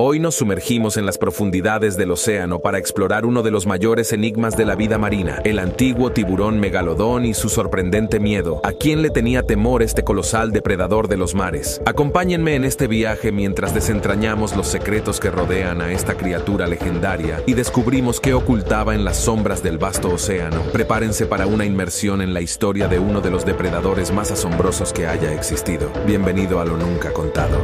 Hoy nos sumergimos en las profundidades del océano para explorar uno de los mayores enigmas de la vida marina, el antiguo tiburón megalodón y su sorprendente miedo. ¿A quién le tenía temor este colosal depredador de los mares? Acompáñenme en este viaje mientras desentrañamos los secretos que rodean a esta criatura legendaria y descubrimos qué ocultaba en las sombras del vasto océano. Prepárense para una inmersión en la historia de uno de los depredadores más asombrosos que haya existido. Bienvenido a lo nunca contado.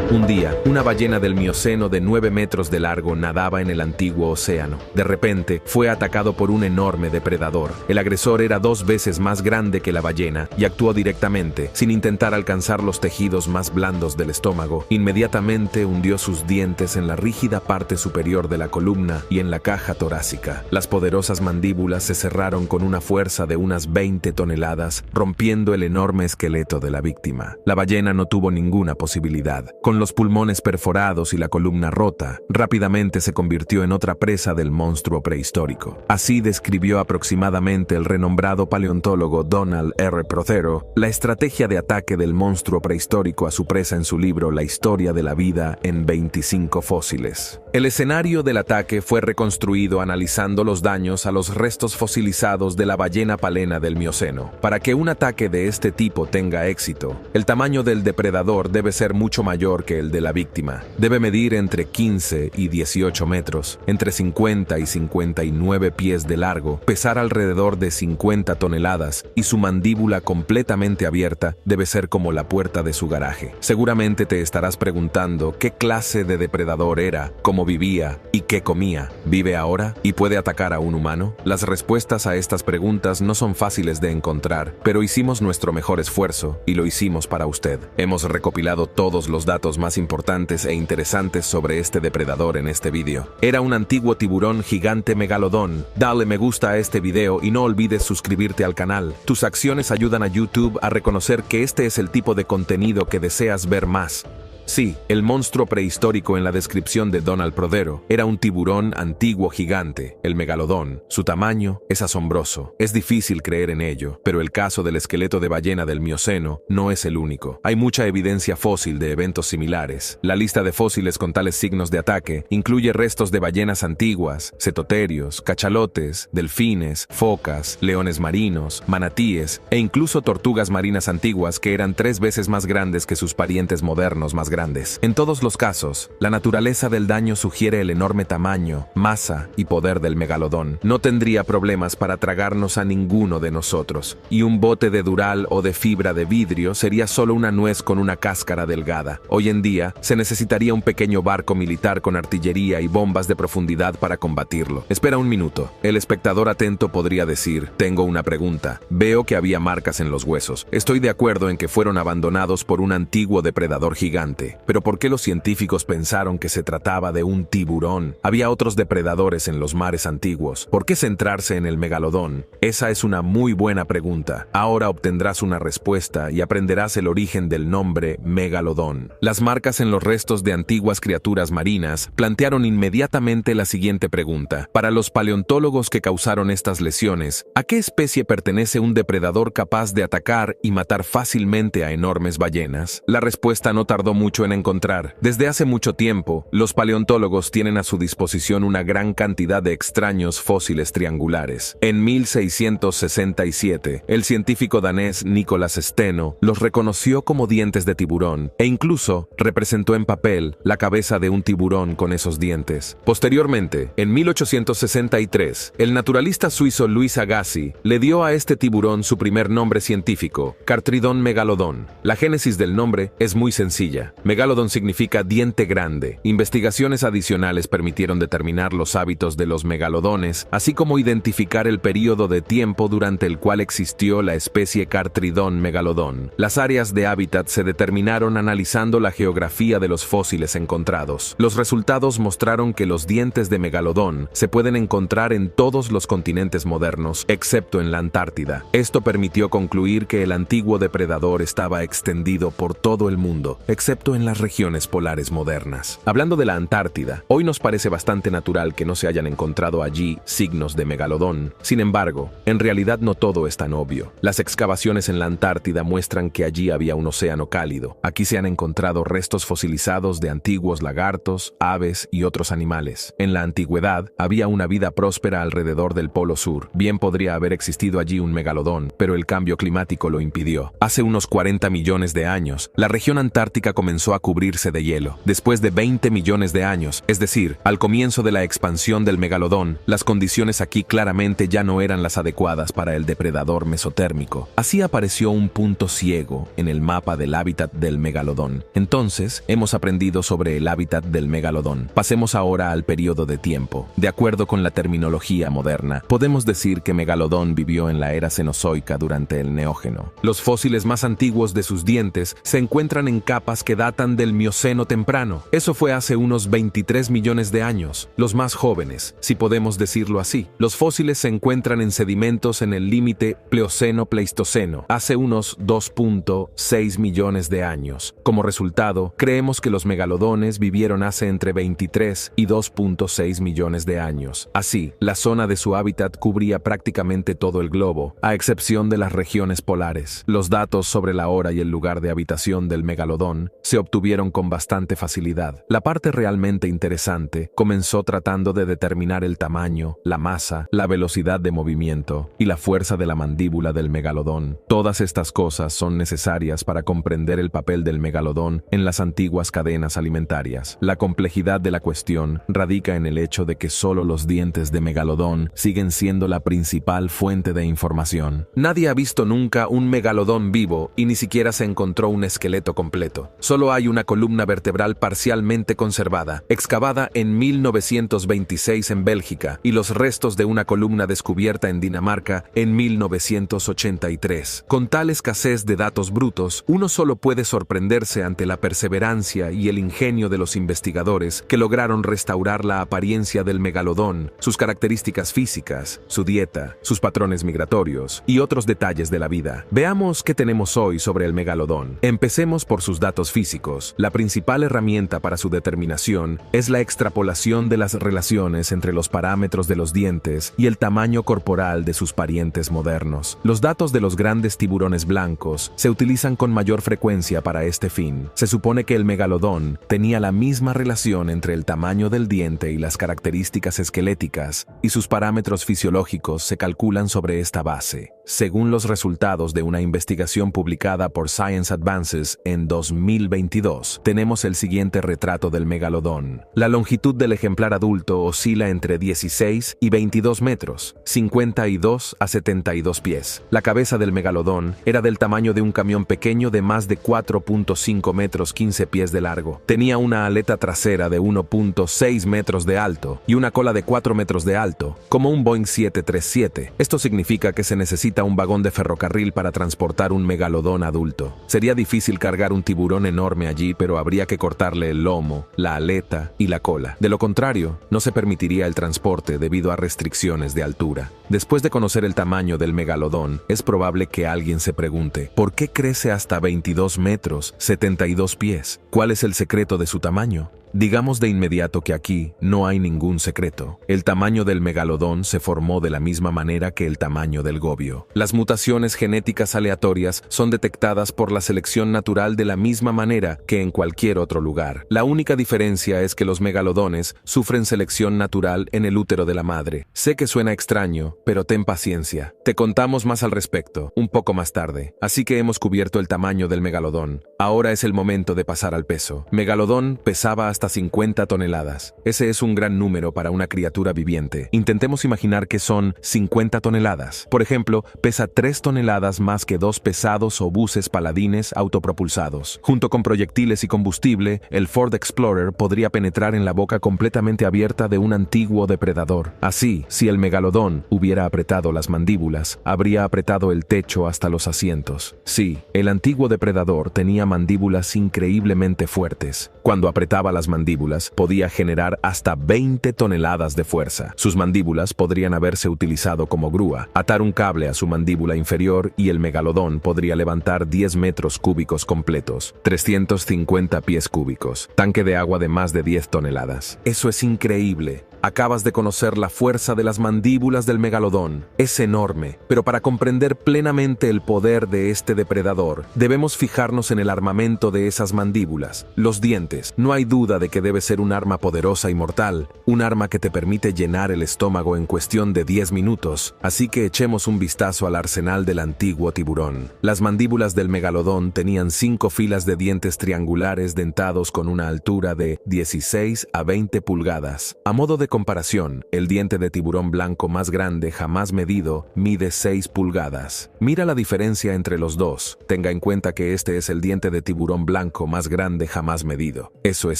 Un día, una ballena del Mioceno de 9 metros de largo nadaba en el antiguo océano. De repente, fue atacado por un enorme depredador. El agresor era 2 veces más grande que la ballena y actuó directamente, sin intentar alcanzar los tejidos más blandos del estómago. Inmediatamente hundió sus dientes en la rígida parte superior de la columna y en la caja torácica. Las poderosas mandíbulas se cerraron con una fuerza de unas 20 toneladas, rompiendo el enorme esqueleto de la víctima. La ballena no tuvo ninguna posibilidad. Con los pulmones perforados y la columna rota, rápidamente se convirtió en otra presa del monstruo prehistórico. Así describió aproximadamente el renombrado paleontólogo Donald R. Prothero la estrategia de ataque del monstruo prehistórico a su presa en su libro La historia de la vida en 25 fósiles. El escenario del ataque fue reconstruido analizando los daños a los restos fosilizados de la ballena palena del Mioceno. Para que un ataque de este tipo tenga éxito, el tamaño del depredador debe ser mucho mayor que el de la víctima. Debe medir entre 15 y 18 metros, entre 50 y 59 pies de largo, pesar alrededor de 50 toneladas y su mandíbula completamente abierta debe ser como la puerta de su garaje. Seguramente te estarás preguntando qué clase de depredador era, cómo vivía y qué comía. ¿Vive ahora y puede atacar a un humano? Las respuestas a estas preguntas no son fáciles de encontrar, pero hicimos nuestro mejor esfuerzo y lo hicimos para usted. Hemos recopilado todos los datos más importantes e interesantes sobre este depredador en este vídeo. Era un antiguo tiburón gigante megalodón. Dale me gusta a este video y no olvides suscribirte al canal. Tus acciones ayudan a YouTube a reconocer que este es el tipo de contenido que deseas ver más. Sí, el monstruo prehistórico en la descripción de Donald Prothero era un tiburón antiguo gigante, el megalodón. Su tamaño es asombroso. Es difícil creer en ello, pero el caso del esqueleto de ballena del Mioceno no es el único. Hay mucha evidencia fósil de eventos similares. La lista de fósiles con tales signos de ataque incluye restos de ballenas antiguas, cetoterios, cachalotes, delfines, focas, leones marinos, manatíes e incluso tortugas marinas antiguas que eran 3 veces más grandes que sus parientes modernos más grandes. En todos los casos, la naturaleza del daño sugiere el enorme tamaño, masa y poder del megalodón. No tendría problemas para tragarnos a ninguno de nosotros, y un bote de dural o de fibra de vidrio sería solo una nuez con una cáscara delgada. Hoy en día, se necesitaría un pequeño barco militar con artillería y bombas de profundidad para combatirlo. Espera un minuto. El espectador atento podría decir, tengo una pregunta. Veo que había marcas en los huesos. Estoy de acuerdo en que fueron abandonados por un antiguo depredador gigante. Pero ¿por qué los científicos pensaron que se trataba de un tiburón? Había otros depredadores en los mares antiguos. ¿Por qué centrarse en el megalodón? Esa es una muy buena pregunta. Ahora obtendrás una respuesta y aprenderás el origen del nombre megalodón. Las marcas en los restos de antiguas criaturas marinas plantearon inmediatamente la siguiente pregunta. Para los paleontólogos que causaron estas lesiones, ¿a qué especie pertenece un depredador capaz de atacar y matar fácilmente a enormes ballenas? La respuesta no tardó mucho en encontrar. Desde hace mucho tiempo, los paleontólogos tienen a su disposición una gran cantidad de extraños fósiles triangulares. En 1667, el científico danés Nicolas Steno los reconoció como dientes de tiburón e incluso representó en papel la cabeza de un tiburón con esos dientes. Posteriormente, en 1863, el naturalista suizo Louis Agassiz le dio a este tiburón su primer nombre científico, Cartridon megalodon. La génesis del nombre es muy sencilla. Megalodon significa diente grande. Investigaciones adicionales permitieron determinar los hábitos de los megalodones, así como identificar el período de tiempo durante el cual existió la especie Cartridon megalodon. Las áreas de hábitat se determinaron analizando la geografía de los fósiles encontrados. Los resultados mostraron que los dientes de megalodón se pueden encontrar en todos los continentes modernos, excepto en la Antártida. Esto permitió concluir que el antiguo depredador estaba extendido por todo el mundo, excepto en las regiones polares modernas. Hablando de la Antártida, hoy nos parece bastante natural que no se hayan encontrado allí signos de megalodón. Sin embargo, en realidad no todo es tan obvio. Las excavaciones en la Antártida muestran que allí había un océano cálido. Aquí se han encontrado restos fosilizados de antiguos lagartos, aves y otros animales. En la antigüedad, había una vida próspera alrededor del Polo Sur. Bien podría haber existido allí un megalodón, pero el cambio climático lo impidió. Hace unos 40 millones de años, la región antártica comenzó a cubrirse de hielo. Después de 20 millones de años, es decir, al comienzo de la expansión del megalodón, las condiciones aquí claramente ya no eran las adecuadas para el depredador mesotérmico. Así apareció un punto ciego en el mapa del hábitat del megalodón. Entonces, hemos aprendido sobre el hábitat del megalodón. Pasemos ahora al periodo de tiempo. De acuerdo con la terminología moderna, podemos decir que megalodón vivió en la era cenozoica durante el Neógeno. Los fósiles más antiguos de sus dientes se encuentran en capas que datan del Mioceno temprano. Eso fue hace unos 23 millones de años. Los más jóvenes, si podemos decirlo así. Los fósiles se encuentran en sedimentos en el límite Plioceno-Pleistoceno, hace unos 2.6 millones de años. Como resultado, creemos que los megalodones vivieron hace entre 23 y 2.6 millones de años. Así, la zona de su hábitat cubría prácticamente todo el globo, a excepción de las regiones polares. Los datos sobre la hora y el lugar de habitación del megalodón se obtuvieron con bastante facilidad. La parte realmente interesante comenzó tratando de determinar el tamaño, la masa, la velocidad de movimiento y la fuerza de la mandíbula del megalodón. Todas estas cosas son necesarias para comprender el papel del megalodón en las antiguas cadenas alimentarias. La complejidad de la cuestión radica en el hecho de que solo los dientes de megalodón siguen siendo la principal fuente de información. Nadie ha visto nunca un megalodón vivo y ni siquiera se encontró un esqueleto completo. Solo hay una columna vertebral parcialmente conservada, excavada en 1926 en Bélgica, y los restos de una columna descubierta en Dinamarca en 1983. Con tal escasez de datos brutos, uno solo puede sorprenderse ante la perseverancia y el ingenio de los investigadores que lograron restaurar la apariencia del megalodón, sus características físicas, su dieta, sus patrones migratorios y otros detalles de la vida. Veamos qué tenemos hoy sobre el megalodón. Empecemos por sus datos físicos. La principal herramienta para su determinación es la extrapolación de las relaciones entre los parámetros de los dientes y el tamaño corporal de sus parientes modernos. Los datos de los grandes tiburones blancos se utilizan con mayor frecuencia para este fin. Se supone que el megalodón tenía la misma relación entre el tamaño del diente y las características esqueléticas, y sus parámetros fisiológicos se calculan sobre esta base. Según los resultados de una investigación publicada por Science Advances en 2022, tenemos el siguiente retrato del megalodón. La longitud del ejemplar adulto oscila entre 16 y 22 metros, 52 a 72 pies. La cabeza del megalodón era del tamaño de un camión pequeño de más de 4.5 metros 15 pies de largo. Tenía una aleta trasera de 1.6 metros de alto y una cola de 4 metros de alto, como un Boeing 737. Esto significa que se necesita un vagón de ferrocarril para transportar un megalodón adulto. Sería difícil cargar un tiburón enorme allí, pero habría que cortarle el lomo, la aleta y la cola. De lo contrario, no se permitiría el transporte debido a restricciones de altura. Después de conocer el tamaño del megalodón, es probable que alguien se pregunte, ¿por qué crece hasta 22 metros, 72 pies? ¿Cuál es el secreto de su tamaño? Digamos de inmediato que aquí no hay ningún secreto. El tamaño del megalodón se formó de la misma manera que el tamaño del gobio. Las mutaciones genéticas aleatorias son detectadas por la selección natural de la misma manera que en cualquier otro lugar. La única diferencia es que los megalodones sufren selección natural en el útero de la madre. Sé que suena extraño, pero ten paciencia. Te contamos más al respecto, un poco más tarde. Así que hemos cubierto el tamaño del megalodón. Ahora es el momento de pasar al peso. Megalodón pesaba hasta 50 toneladas. Ese es un gran número para una criatura viviente. Intentemos imaginar que son 50 toneladas. Por ejemplo, pesa 3 toneladas más que 2 pesados obuses paladines autopropulsados. Junto con proyectiles y combustible, el Ford Explorer podría penetrar en la boca completamente abierta de un antiguo depredador. Así, si el megalodón hubiera apretado las mandíbulas, habría apretado el techo hasta los asientos. Sí, el antiguo depredador tenía mandíbulas increíblemente fuertes. Cuando apretaba las mandíbulas, podía generar hasta 20 toneladas de fuerza. Sus mandíbulas podrían haberse utilizado como grúa, atar un cable a su mandíbula inferior y el megalodón podría levantar 10 metros cúbicos completos, 350 pies cúbicos, tanque de agua de más de 10 toneladas. Eso es increíble. Acabas de conocer la fuerza de las mandíbulas del megalodón. Es enorme, pero para comprender plenamente el poder de este depredador, debemos fijarnos en el armamento de esas mandíbulas. Los dientes. No hay duda de que debe ser un arma poderosa y mortal, un arma que te permite llenar el estómago en cuestión de 10 minutos, así que echemos un vistazo al arsenal del antiguo tiburón. Las mandíbulas del megalodón tenían 5 filas de dientes triangulares dentados con una altura de 16 a 20 pulgadas. A modo de comparación, el diente de tiburón blanco más grande jamás medido mide 6 pulgadas. Mira la diferencia entre los dos. Tenga en cuenta que este es el diente de tiburón blanco más grande jamás medido. Eso es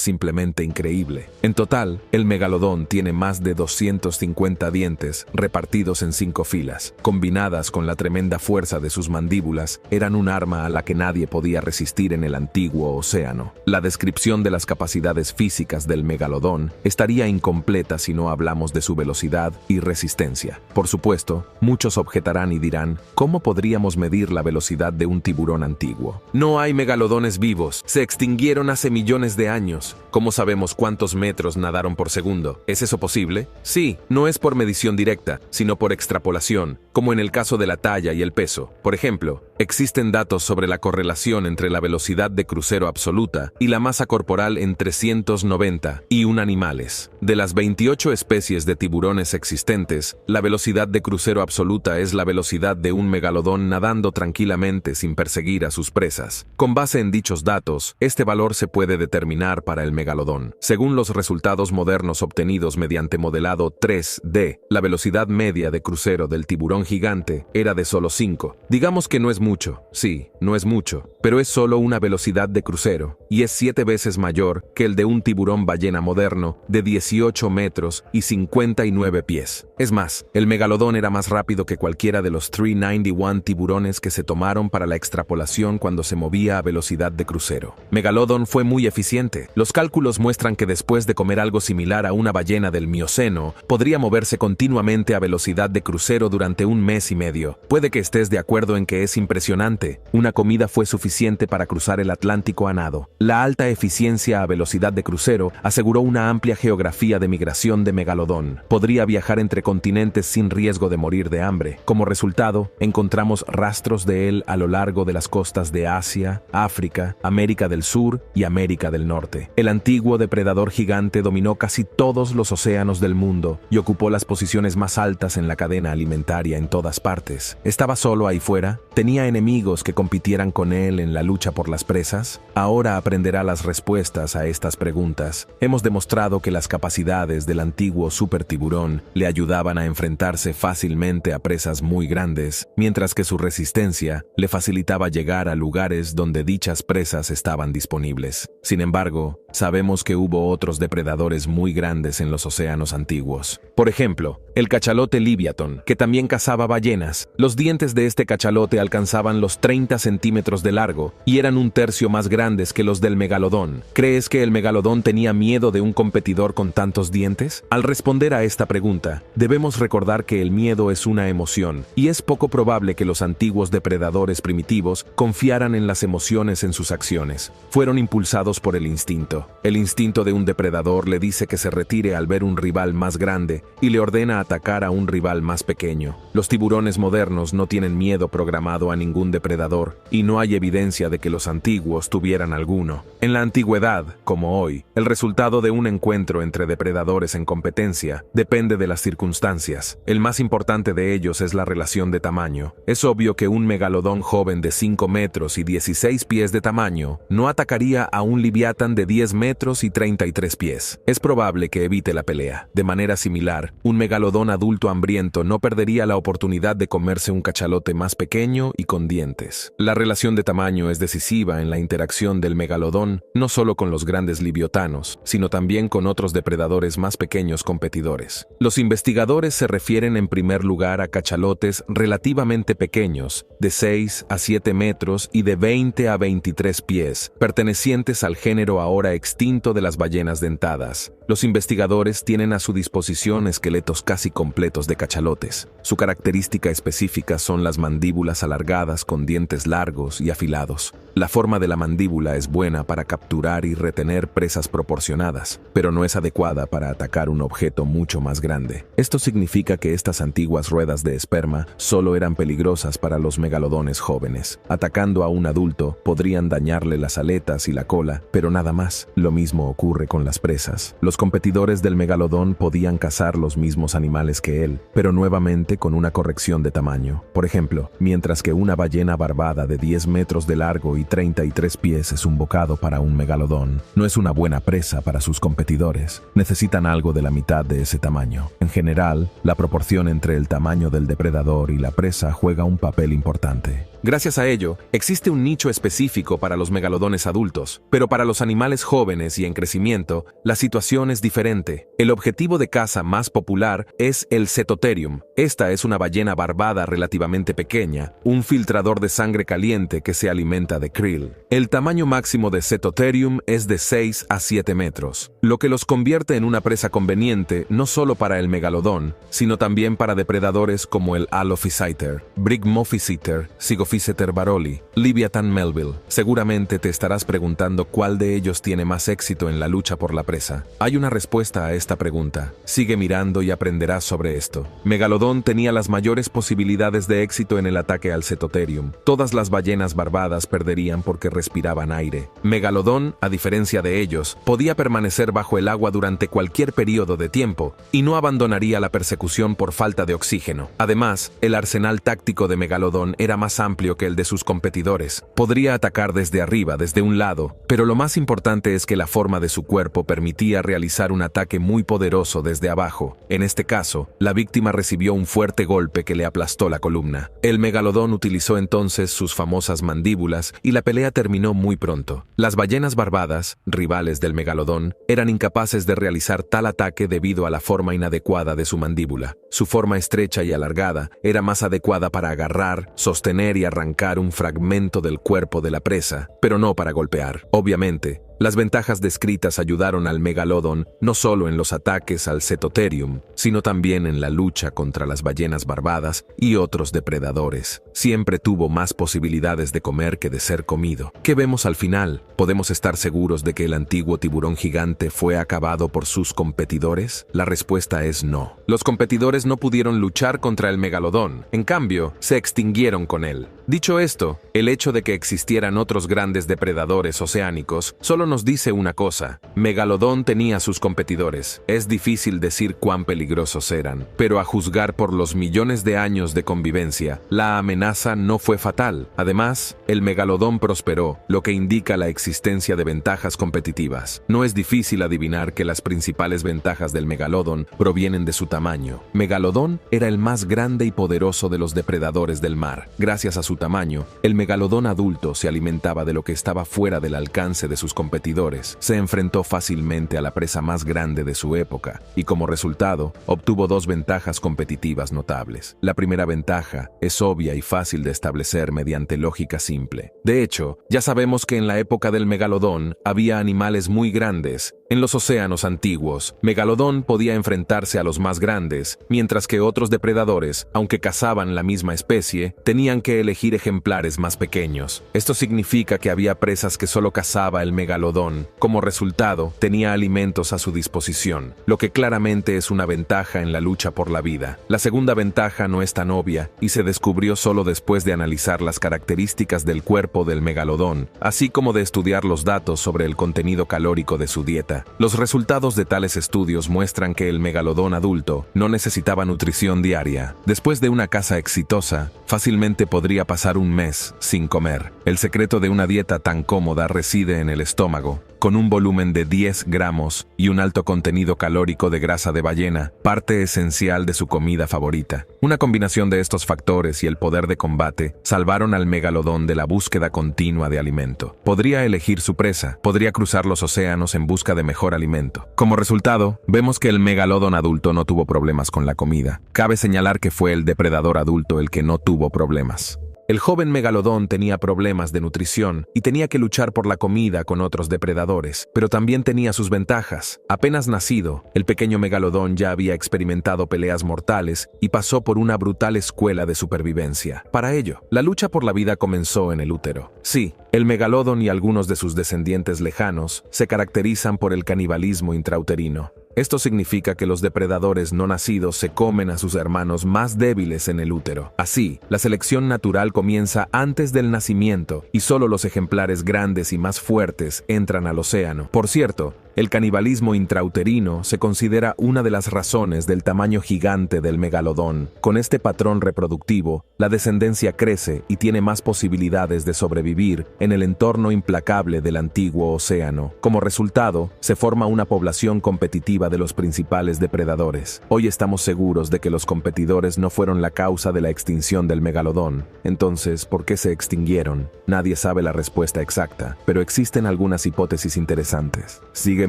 simplemente increíble. En total, el megalodón tiene más de 250 dientes repartidos en 5 filas. Combinadas con la tremenda fuerza de sus mandíbulas, eran un arma a la que nadie podía resistir en el antiguo océano. La descripción de las capacidades físicas del megalodón estaría incompleta si no hablamos de su velocidad y resistencia. Por supuesto, muchos objetarán y dirán, ¿cómo podríamos medir la velocidad de un tiburón antiguo? No hay megalodones vivos, se extinguieron hace millones de años. ¿Cómo sabemos cuántos metros nadaron por segundo? ¿Es eso posible? Sí, no es por medición directa, sino por extrapolación, como en el caso de la talla y el peso. Por ejemplo, existen datos sobre la correlación entre la velocidad de crucero absoluta y la masa corporal en 390 y 1 animales. De las 28 especies de tiburones existentes, la velocidad de crucero absoluta es la velocidad de un megalodón nadando tranquilamente sin perseguir a sus presas. Con base en dichos datos, este valor se puede determinar para el megalodón. Según los resultados modernos obtenidos mediante modelado 3D, la velocidad media de crucero del tiburón gigante era de solo 5. Digamos que no es mucho, sí, no es mucho, pero es solo una velocidad de crucero, y es 7 veces mayor que el de un tiburón ballena moderno de 18 metros y 59 pies. Es más, el megalodón era más rápido que cualquiera de los 391 tiburones que se tomaron para la extrapolación cuando se movía a velocidad de crucero. Megalodon fue muy eficiente. Los cálculos muestran que después de comer algo similar a una ballena del Mioceno, podría moverse continuamente a velocidad de crucero durante 1 mes y medio. Puede que estés de acuerdo en que es impresionante. Una comida fue suficiente para cruzar el Atlántico a nado. La alta eficiencia a velocidad de crucero aseguró una amplia geografía de migración de megalodón. Podría viajar entre continentes sin riesgo de morir de hambre. Como resultado, encontramos rastros de él a lo largo de las costas de Asia, África, América del Sur y América del Norte. El antiguo depredador gigante dominó casi todos los océanos del mundo y ocupó las posiciones más altas en la cadena alimentaria en todas partes. ¿Estaba solo ahí fuera? ¿Tenía enemigos que compitieran con él en la lucha por las presas? Ahora aprenderá las respuestas a estas preguntas. Hemos demostrado que las capacidades del antiguo supertiburón le ayudaban a enfrentarse fácilmente a presas muy grandes, mientras que su resistencia le facilitaba llegar a lugares donde dichas presas estaban disponibles. Sin embargo, sabemos que hubo otros depredadores muy grandes en los océanos antiguos. Por ejemplo, el cachalote Liviaton, que también cazaba ballenas. Los dientes de este cachalote alcanzaban los 30 centímetros de largo y eran 1/3 más grandes que los del megalodón. ¿Crees que el megalodón tenía miedo de un competidor con tantos dientes? Al responder a esta pregunta, debemos recordar que el miedo es una emoción, y es poco probable que los antiguos depredadores primitivos confiaran en las emociones en sus acciones. Fueron impulsados por el instinto. El instinto de un depredador le dice que se retire al ver un rival más grande y le ordena atacar a un rival más pequeño. Los tiburones modernos no tienen miedo programado a ningún depredador, y no hay evidencia de que los antiguos tuvieran alguno. En la antigüedad, como hoy, el resultado de un encuentro entre depredadores en competencia depende de las circunstancias. El más importante de ellos es la relación de tamaño. Es obvio que un megalodón joven de 5 metros y 16 pies de tamaño no atacaría a un liviatán de 10 metros y 33 pies. Es probable que evite la pelea. De manera similar, un megalodón adulto hambriento no perdería la oportunidad oportunidad de comerse un cachalote más pequeño y con dientes. La relación de tamaño es decisiva en la interacción del megalodón, no solo con los grandes libiotanos, sino también con otros depredadores más pequeños competidores. Los investigadores se refieren en primer lugar a cachalotes relativamente pequeños, de 6 a 7 metros y de 20 a 23 pies, pertenecientes al género ahora extinto de las ballenas dentadas. Los investigadores tienen a su disposición esqueletos casi completos de cachalotes. Su característica específica son las mandíbulas alargadas con dientes largos y afilados. La forma de la mandíbula es buena para capturar y retener presas proporcionadas, pero no es adecuada para atacar un objeto mucho más grande. Esto significa que estas antiguas ruedas de esperma solo eran peligrosas para los megalodones jóvenes. Atacando a un adulto, podrían dañarle las aletas y la cola, pero nada más. Lo mismo ocurre con las presas. Los competidores del megalodón podían cazar los mismos animales que él, pero nuevamente con una corrección de tamaño. Por ejemplo, mientras que una ballena barbada de 10 metros de largo y 33 pies es un bocado para un megalodón, no es una buena presa para sus competidores. Necesitan algo de la mitad de ese tamaño. En general, la proporción entre el tamaño del depredador y la presa juega un papel importante. Gracias a ello, existe un nicho específico para los megalodones adultos, pero para los animales jóvenes y en crecimiento, la situación es diferente. El objetivo de caza más popular es el Cetotherium. Esta es una ballena barbada relativamente pequeña, un filtrador de sangre caliente que se alimenta de krill. El tamaño máximo de Cetotherium es de 6 a 7 metros, lo que los convierte en una presa conveniente no solo para el megalodón, sino también para depredadores como el Alophiciter, Brigmophyseter, Zygophyseter baroli, Leviathan melville. Seguramente te estarás preguntando cuál de ellos tiene más éxito en la lucha por la presa. Hay una respuesta a esta pregunta. Sigue mirando y aprenderás sobre esto. Megalodón tenía las mayores posibilidades de éxito en el ataque al Cetotherium. Todas las ballenas barbadas perderían porque respiraban aire. Megalodón, a diferencia de ellos, podía permanecer bajo el agua durante cualquier periodo de tiempo y no abandonaría la persecución por falta de oxígeno. Además, el arsenal táctico de Megalodón era más amplio que el de sus competidores. Podría atacar desde arriba, desde un lado, pero lo más importante es que la forma de su cuerpo permitía realizar un ataque muy poderoso desde abajo. En este caso, la víctima recibió un fuerte golpe que le aplastó la columna. El megalodón utilizó entonces sus famosas mandíbulas y la pelea terminó muy pronto. Las ballenas barbadas, rivales del megalodón, eran incapaces de realizar tal ataque debido a la forma inadecuada de su mandíbula. Su forma estrecha y alargada era más adecuada para agarrar, sostener y arrancar un fragmento del cuerpo de la presa, pero no para golpear. Obviamente, las ventajas descritas ayudaron al megalodón no solo en los ataques al Cetotherium, sino también en la lucha contra las ballenas barbadas y otros depredadores. Siempre tuvo más posibilidades de comer que de ser comido. ¿Qué vemos al final? ¿Podemos estar seguros de que el antiguo tiburón gigante fue acabado por sus competidores? La respuesta es no. Los competidores no pudieron luchar contra el megalodón, en cambio, se extinguieron con él. Dicho esto, el hecho de que existieran otros grandes depredadores oceánicos solo nos dice una cosa: Megalodón tenía sus competidores. Es difícil decir cuán peligrosos eran, pero a juzgar por los millones de años de convivencia, la amenaza no fue fatal. Además, el megalodón prosperó, lo que indica la existencia de ventajas competitivas. No es difícil adivinar que las principales ventajas del megalodón provienen de su tamaño. Megalodón era el más grande y poderoso de los depredadores del mar. Gracias a su tamaño, el megalodón adulto se alimentaba de lo que estaba fuera del alcance de sus competidores. Se enfrentó fácilmente a la presa más grande de su época y como resultado obtuvo dos ventajas competitivas notables. La primera ventaja es obvia y fácil de establecer mediante lógica simple. De hecho, ya sabemos que en la época del megalodón había animales muy grandes. En los océanos antiguos, Megalodón podía enfrentarse a los más grandes, mientras que otros depredadores, aunque cazaban la misma especie, tenían que elegir ejemplares más pequeños. Esto significa que había presas que solo cazaba el Megalodón. Como resultado, tenía alimentos a su disposición, lo que claramente es una ventaja en la lucha por la vida. La segunda ventaja no es tan obvia y se descubrió solo después de analizar las características del cuerpo del Megalodón, así como de estudiar los datos sobre el contenido calórico de su dieta. Los resultados de tales estudios muestran que el megalodón adulto no necesitaba nutrición diaria. Después de una caza exitosa, fácilmente podría pasar un mes sin comer. El secreto de una dieta tan cómoda reside en el estómago. con un volumen de 10 gramos y un alto contenido calórico de grasa de ballena, parte esencial de su comida favorita. Una combinación de estos factores y el poder de combate salvaron al megalodón de la búsqueda continua de alimento. Podría elegir su presa, podría cruzar los océanos en busca de mejor alimento. Como resultado, vemos que el megalodón adulto no tuvo problemas con la comida. Cabe señalar que fue el depredador adulto el que no tuvo problemas. El joven megalodón tenía problemas de nutrición y tenía que luchar por la comida con otros depredadores, pero también tenía sus ventajas. Apenas nacido, el pequeño megalodón ya había experimentado peleas mortales y pasó por una brutal escuela de supervivencia. Para ello, la lucha por la vida comenzó en el útero. Sí, el megalodón y algunos de sus descendientes lejanos se caracterizan por el canibalismo intrauterino. Esto significa que los depredadores no nacidos se comen a sus hermanos más débiles en el útero. Así, la selección natural comienza antes del nacimiento y solo los ejemplares grandes y más fuertes entran al océano. Por cierto, el canibalismo intrauterino se considera una de las razones del tamaño gigante del megalodón. Con este patrón reproductivo, la descendencia crece y tiene más posibilidades de sobrevivir en el entorno implacable del antiguo océano. Como resultado, se forma una población competitiva de los principales depredadores. Hoy estamos seguros de que los competidores no fueron la causa de la extinción del megalodón. Entonces, ¿por qué se extinguieron? Nadie sabe la respuesta exacta, pero existen algunas hipótesis interesantes. Sigue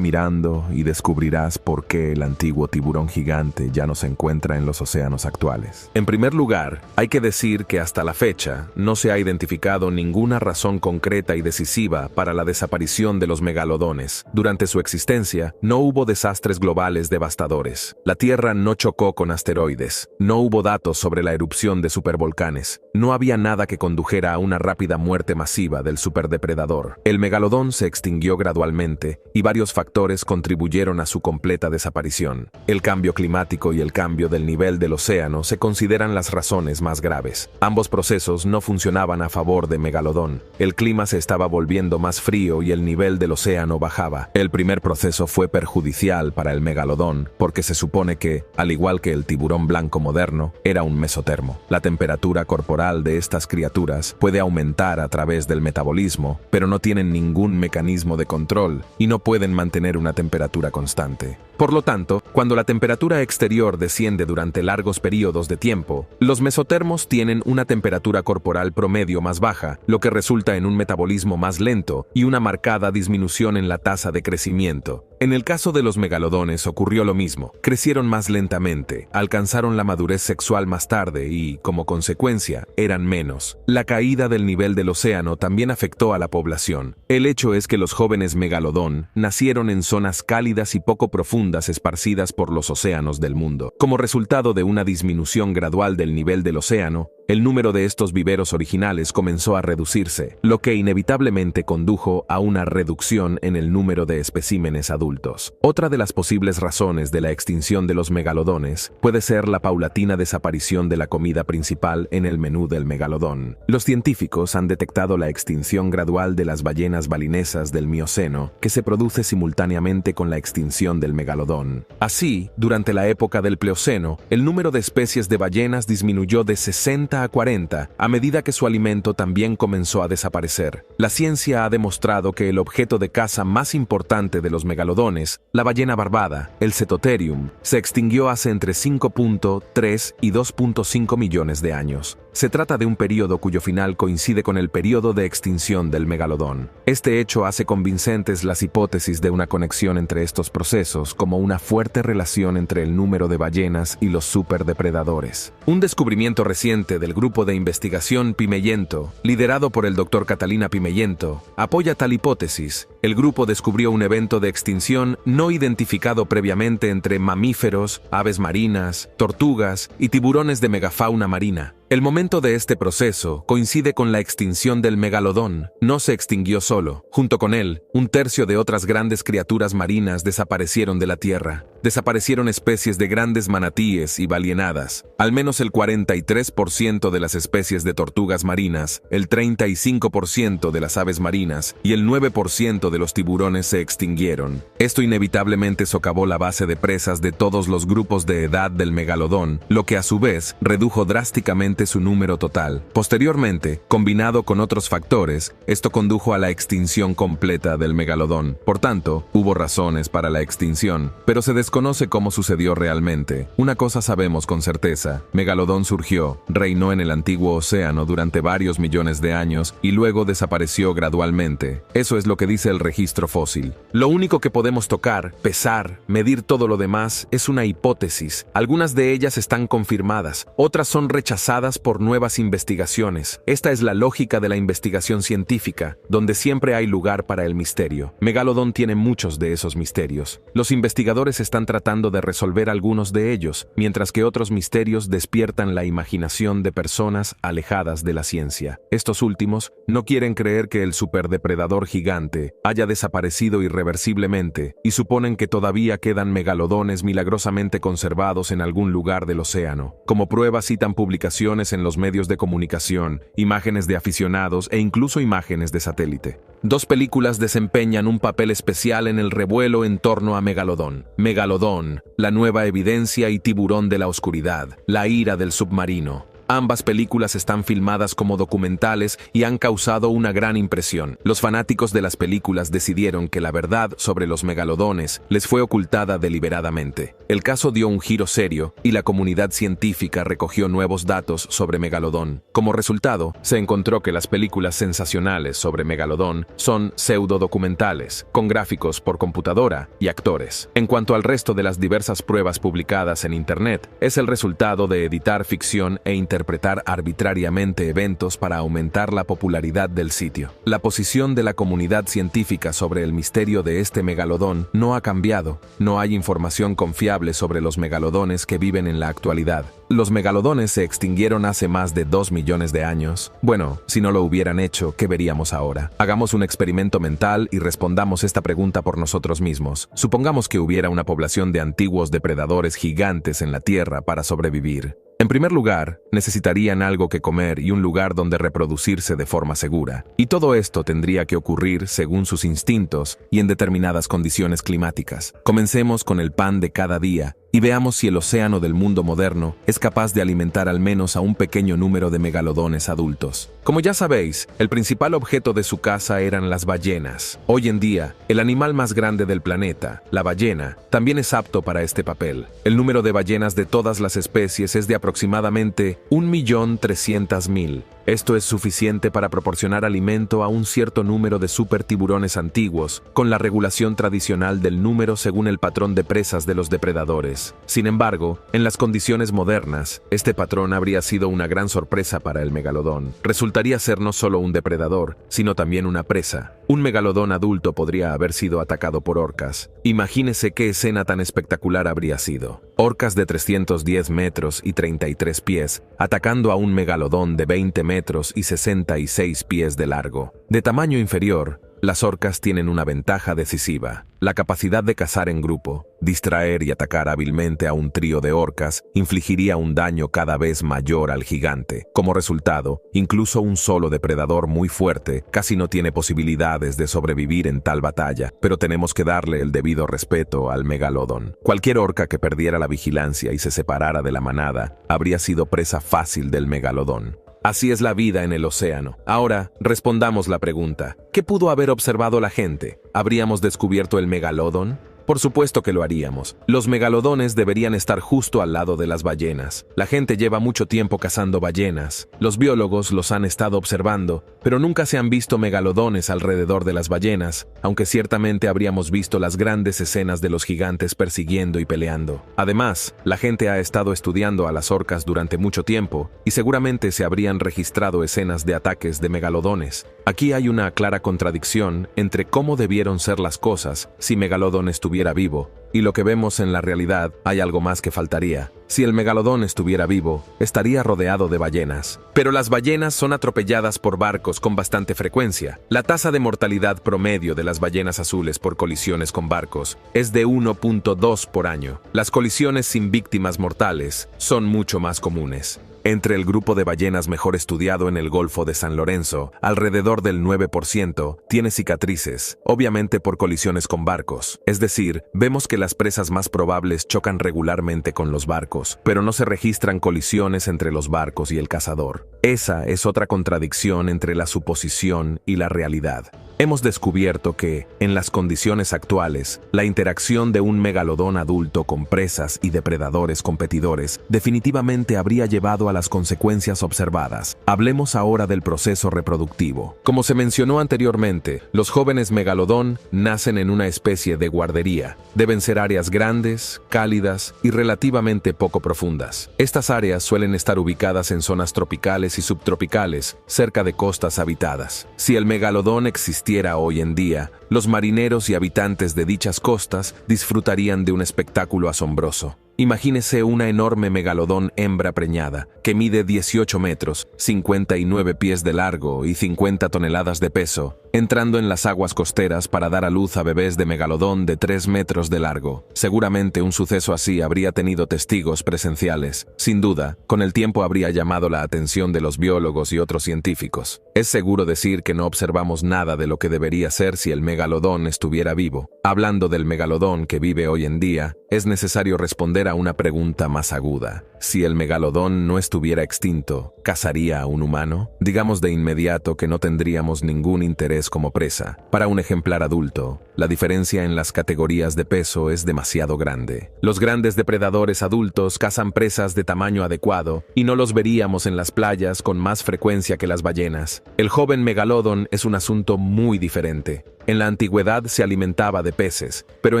mirando y descubrirás por qué el antiguo tiburón gigante ya no se encuentra en los océanos actuales. En primer lugar, hay que decir que hasta la fecha no se ha identificado ninguna razón concreta y decisiva para la desaparición de los megalodones. Durante su existencia, no hubo desastres globales devastadores. La Tierra no chocó con asteroides. No hubo datos sobre la erupción de supervolcanes. No había nada que condujera a una rápida muerte masiva del superdepredador. El megalodón se extinguió gradualmente y varios factores contribuyeron a su completa desaparición. El cambio climático y el cambio del nivel del océano se consideran las razones más graves. Ambos procesos no funcionaban a favor de Megalodón. El clima se estaba volviendo más frío y el nivel del océano bajaba. El primer proceso fue perjudicial para el Megalodón porque se supone que, al igual que el tiburón blanco moderno, era un mesotermo. La temperatura corporal de estas criaturas puede aumentar a través del metabolismo, pero no tienen ningún mecanismo de control y no pueden mantener una temperatura constante. Por lo tanto, cuando la temperatura exterior desciende durante largos periodos de tiempo, los mesotermos tienen una temperatura corporal promedio más baja, lo que resulta en un metabolismo más lento y una marcada disminución en la tasa de crecimiento. En el caso de los megalodones ocurrió lo mismo. Crecieron más lentamente, alcanzaron la madurez sexual más tarde y, como consecuencia, eran menos. La caída del nivel del océano también afectó a la población. El hecho es que los jóvenes megalodón nacieron en zonas cálidas y poco profundas esparcidas por los océanos del mundo. Como resultado de una disminución gradual del nivel del océano, el número de estos viveros originales comenzó a reducirse, lo que inevitablemente condujo a una reducción en el número de especímenes adultos. Otra de las posibles razones de la extinción de los megalodones puede ser la paulatina desaparición de la comida principal en el menú del megalodón. Los científicos han detectado la extinción gradual de las ballenas balinesas del Mioceno, que se produce simultáneamente con la extinción del megalodón. Así, durante la época del Pleoceno, el número de especies de ballenas disminuyó de 60 a 40, a medida que su alimento también comenzó a desaparecer. La ciencia ha demostrado que el objeto de caza más importante de los megalodones, la ballena barbada, el Cetotherium, se extinguió hace entre 5.3 y 2.5 millones de años. Se trata de un período cuyo final coincide con el período de extinción del megalodón. Este hecho hace convincentes las hipótesis de una conexión entre estos procesos, como una fuerte relación entre el número de ballenas y los superdepredadores. Un descubrimiento reciente del grupo de investigación Pimeyento, liderado por el Dr. Catalina Pimeyento, apoya tal hipótesis. El grupo descubrió un evento de extinción no identificado previamente entre mamíferos, aves marinas, tortugas y tiburones de megafauna marina. El momento de este proceso coincide con la extinción del megalodón. No se extinguió solo. Junto con él, un tercio de otras grandes criaturas marinas desaparecieron de la Tierra. Desaparecieron especies de grandes manatíes y balienadas. Al menos el 43% de las especies de tortugas marinas, el 35% de las aves marinas y el 9% de los tiburones se extinguieron. Esto inevitablemente socavó la base de presas de todos los grupos de edad del megalodón, lo que a su vez redujo drásticamente su número total. Posteriormente, combinado con otros factores, esto condujo a la extinción completa del megalodón. Por tanto, hubo razones para la extinción, pero se desconoce cómo sucedió realmente. Una cosa sabemos con certeza: Megalodón surgió, reinó en el antiguo océano durante varios millones de años y luego desapareció gradualmente. Eso es lo que dice el registro fósil. Lo único que podemos tocar, pesar, medir todo lo demás es una hipótesis. Algunas de ellas están confirmadas, otras son rechazadas por nuevas investigaciones. Esta es la lógica de la investigación científica, donde siempre hay lugar para el misterio. Megalodón tiene muchos de esos misterios. Los investigadores están tratando de resolver algunos de ellos, mientras que otros misterios despiertan la imaginación de personas alejadas de la ciencia. Estos últimos no quieren creer que el superdepredador gigante haya desaparecido irreversiblemente y suponen que todavía quedan megalodones milagrosamente conservados en algún lugar del océano. Como prueba citan publicaciones en los medios de comunicación, imágenes de aficionados e incluso imágenes de satélite. Dos películas desempeñan un papel especial en el revuelo en torno a Megalodón. Megalodón, la nueva evidencia, y Tiburón de la oscuridad, la ira del submarino. Ambas películas están filmadas como documentales y han causado una gran impresión. Los fanáticos de las películas decidieron que la verdad sobre los megalodones les fue ocultada deliberadamente. El caso dio un giro serio y la comunidad científica recogió nuevos datos sobre Megalodón. Como resultado, se encontró que las películas sensacionales sobre Megalodón son pseudodocumentales, con gráficos por computadora y actores. En cuanto al resto de las diversas pruebas publicadas en Internet, es el resultado de editar ficción e interpretar arbitrariamente eventos para aumentar la popularidad del sitio. La posición de la comunidad científica sobre el misterio de este megalodón no ha cambiado. No hay información confiable sobre los megalodones que viven en la actualidad. Los megalodones se extinguieron hace más de 2 millones de años. Bueno, si no lo hubieran hecho, ¿qué veríamos ahora? Hagamos un experimento mental y respondamos esta pregunta por nosotros mismos. Supongamos que hubiera una población de antiguos depredadores gigantes en la Tierra para sobrevivir. En primer lugar, necesitarían algo que comer y un lugar donde reproducirse de forma segura. Y todo esto tendría que ocurrir según sus instintos y en determinadas condiciones climáticas. Comencemos con el pan de cada día y veamos si el océano del mundo moderno es capaz de alimentar al menos a un pequeño número de megalodones adultos. Como ya sabéis, el principal objeto de su caza eran las ballenas. Hoy en día, el animal más grande del planeta, la ballena, también es apto para este papel. El número de ballenas de todas las especies es de aproximadamente 1.300.000. Esto es suficiente para proporcionar alimento a un cierto número de supertiburones antiguos, con la regulación tradicional del número según el patrón de presas de los depredadores. Sin embargo, en las condiciones modernas, este patrón habría sido una gran sorpresa para el megalodón. Resultaría ser no solo un depredador, sino también una presa. Un megalodón adulto podría haber sido atacado por orcas. Imagínese qué escena tan espectacular habría sido. Orcas de 310 metros y 33 pies, atacando a un megalodón de 20 metros y 66 pies de largo. De tamaño inferior, las orcas tienen una ventaja decisiva: la capacidad de cazar en grupo. Distraer y atacar hábilmente a un trío de orcas infligiría un daño cada vez mayor al gigante. Como resultado, incluso un solo depredador muy fuerte casi no tiene posibilidades de sobrevivir en tal batalla, pero tenemos que darle el debido respeto al megalodón. Cualquier orca que perdiera la vigilancia y se separara de la manada habría sido presa fácil del megalodón. Así es la vida en el océano. Ahora, respondamos la pregunta: ¿qué pudo haber observado la gente? ¿Habríamos descubierto el megalodón? Por supuesto que lo haríamos. Los megalodones deberían estar justo al lado de las ballenas. La gente lleva mucho tiempo cazando ballenas. Los biólogos los han estado observando, pero nunca se han visto megalodones alrededor de las ballenas, aunque ciertamente habríamos visto las grandes escenas de los gigantes persiguiendo y peleando. Además, la gente ha estado estudiando a las orcas durante mucho tiempo, y seguramente se habrían registrado escenas de ataques de megalodones. Aquí hay una clara contradicción entre cómo debieron ser las cosas si Megalodón estuviera vivo, y lo que vemos en la realidad. Hay algo más que faltaría. Si el megalodón estuviera vivo, estaría rodeado de ballenas. Pero las ballenas son atropelladas por barcos con bastante frecuencia. La tasa de mortalidad promedio de las ballenas azules por colisiones con barcos es de 1.2 por año. Las colisiones sin víctimas mortales son mucho más comunes. Entre el grupo de ballenas mejor estudiado en el Golfo de San Lorenzo, alrededor del 9% tiene cicatrices, obviamente por colisiones con barcos. Es decir, vemos que las presas más probables chocan regularmente con los barcos, pero no se registran colisiones entre los barcos y el cazador. Esa es otra contradicción entre la suposición y la realidad. Hemos descubierto que, en las condiciones actuales, la interacción de un megalodón adulto con presas y depredadores competidores definitivamente habría llevado a las consecuencias observadas. Hablemos ahora del proceso reproductivo. Como se mencionó anteriormente, los jóvenes megalodón nacen en una especie de guardería. Deben ser áreas grandes, cálidas y relativamente poco profundas. Estas áreas suelen estar ubicadas en zonas tropicales y subtropicales, cerca de costas habitadas. Si el megalodón existiera hoy en día, los marineros y habitantes de dichas costas disfrutarían de un espectáculo asombroso. Imagínese una enorme megalodón hembra preñada, que mide 18 metros, 59 pies de largo y 50 toneladas de peso, entrando en las aguas costeras para dar a luz a bebés de megalodón de 3 metros de largo. Seguramente un suceso así habría tenido testigos presenciales. Sin duda, con el tiempo habría llamado la atención de los biólogos y otros científicos. Es seguro decir que no observamos nada de lo que debería ser si el megalodón estuviera vivo. Hablando del megalodón que vive hoy en día, es necesario responder a una pregunta más aguda. Si el megalodón no estuviera extinto, ¿cazaría a un humano? Digamos de inmediato que no tendríamos ningún interés como presa. Para un ejemplar adulto, la diferencia en las categorías de peso es demasiado grande. Los grandes depredadores adultos cazan presas de tamaño adecuado y no los veríamos en las playas con más frecuencia que las ballenas. El joven megalodón es un asunto muy diferente. En la antigüedad se alimentaba de peces, pero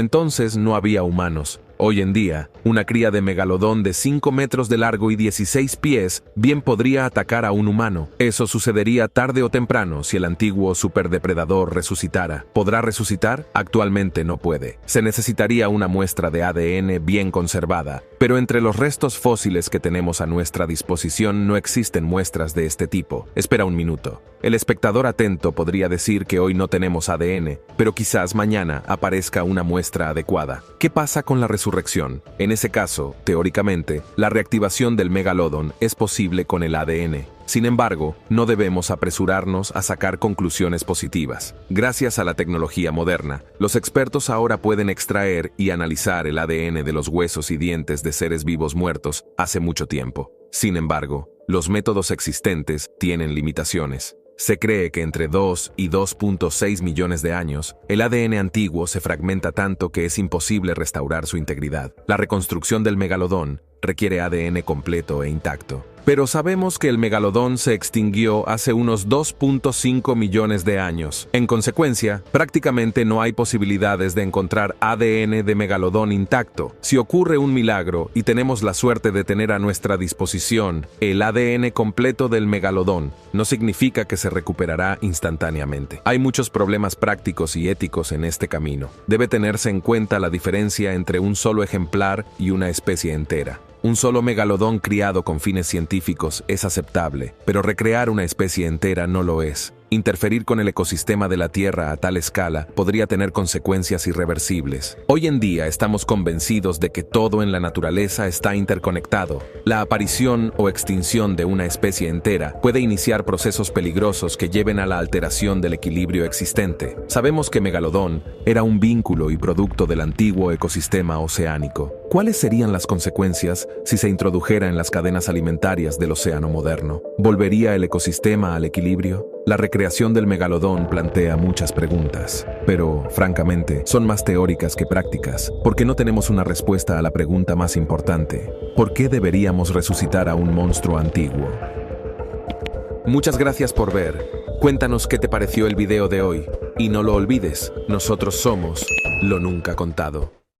entonces no había humanos. Hoy en día, una cría de megalodón de 5 metros de largo y 16 pies bien podría atacar a un humano. Eso sucedería tarde o temprano si el antiguo superdepredador resucitara. ¿Podrá resucitar? Actualmente no puede. Se necesitaría una muestra de ADN bien conservada, pero entre los restos fósiles que tenemos a nuestra disposición no existen muestras de este tipo. Espera un minuto. El espectador atento podría decir que hoy no tenemos ADN, pero quizás mañana aparezca una muestra adecuada. ¿Qué pasa con la resurrección? En ese caso, teóricamente, la reactivación del megalodón es posible con el ADN. Sin embargo, no debemos apresurarnos a sacar conclusiones positivas. Gracias a la tecnología moderna, los expertos ahora pueden extraer y analizar el ADN de los huesos y dientes de seres vivos muertos hace mucho tiempo. Sin embargo, los métodos existentes tienen limitaciones. Se cree que entre 2 y 2.6 millones de años, el ADN antiguo se fragmenta tanto que es imposible restaurar su integridad. La reconstrucción del megalodón requiere ADN completo e intacto. Pero sabemos que el megalodón se extinguió hace unos 2.5 millones de años. En consecuencia, prácticamente no hay posibilidades de encontrar ADN de megalodón intacto. Si ocurre un milagro y tenemos la suerte de tener a nuestra disposición el ADN completo del megalodón, no significa que se recuperará instantáneamente. Hay muchos problemas prácticos y éticos en este camino. Debe tenerse en cuenta la diferencia entre un solo ejemplar y una especie entera. Un solo megalodón criado con fines científicos es aceptable, pero recrear una especie entera no lo es. Interferir con el ecosistema de la Tierra a tal escala podría tener consecuencias irreversibles. Hoy en día estamos convencidos de que todo en la naturaleza está interconectado. La aparición o extinción de una especie entera puede iniciar procesos peligrosos que lleven a la alteración del equilibrio existente. Sabemos que Megalodón era un vínculo y producto del antiguo ecosistema oceánico. ¿Cuáles serían las consecuencias si se introdujera en las cadenas alimentarias del océano moderno? ¿Volvería el ecosistema al equilibrio? La recreación del megalodón plantea muchas preguntas, pero, francamente, son más teóricas que prácticas, porque no tenemos una respuesta a la pregunta más importante: ¿por qué deberíamos resucitar a un monstruo antiguo? Muchas gracias por ver. Cuéntanos qué te pareció el video de hoy, y no lo olvides, nosotros somos Lo Nunca Contado.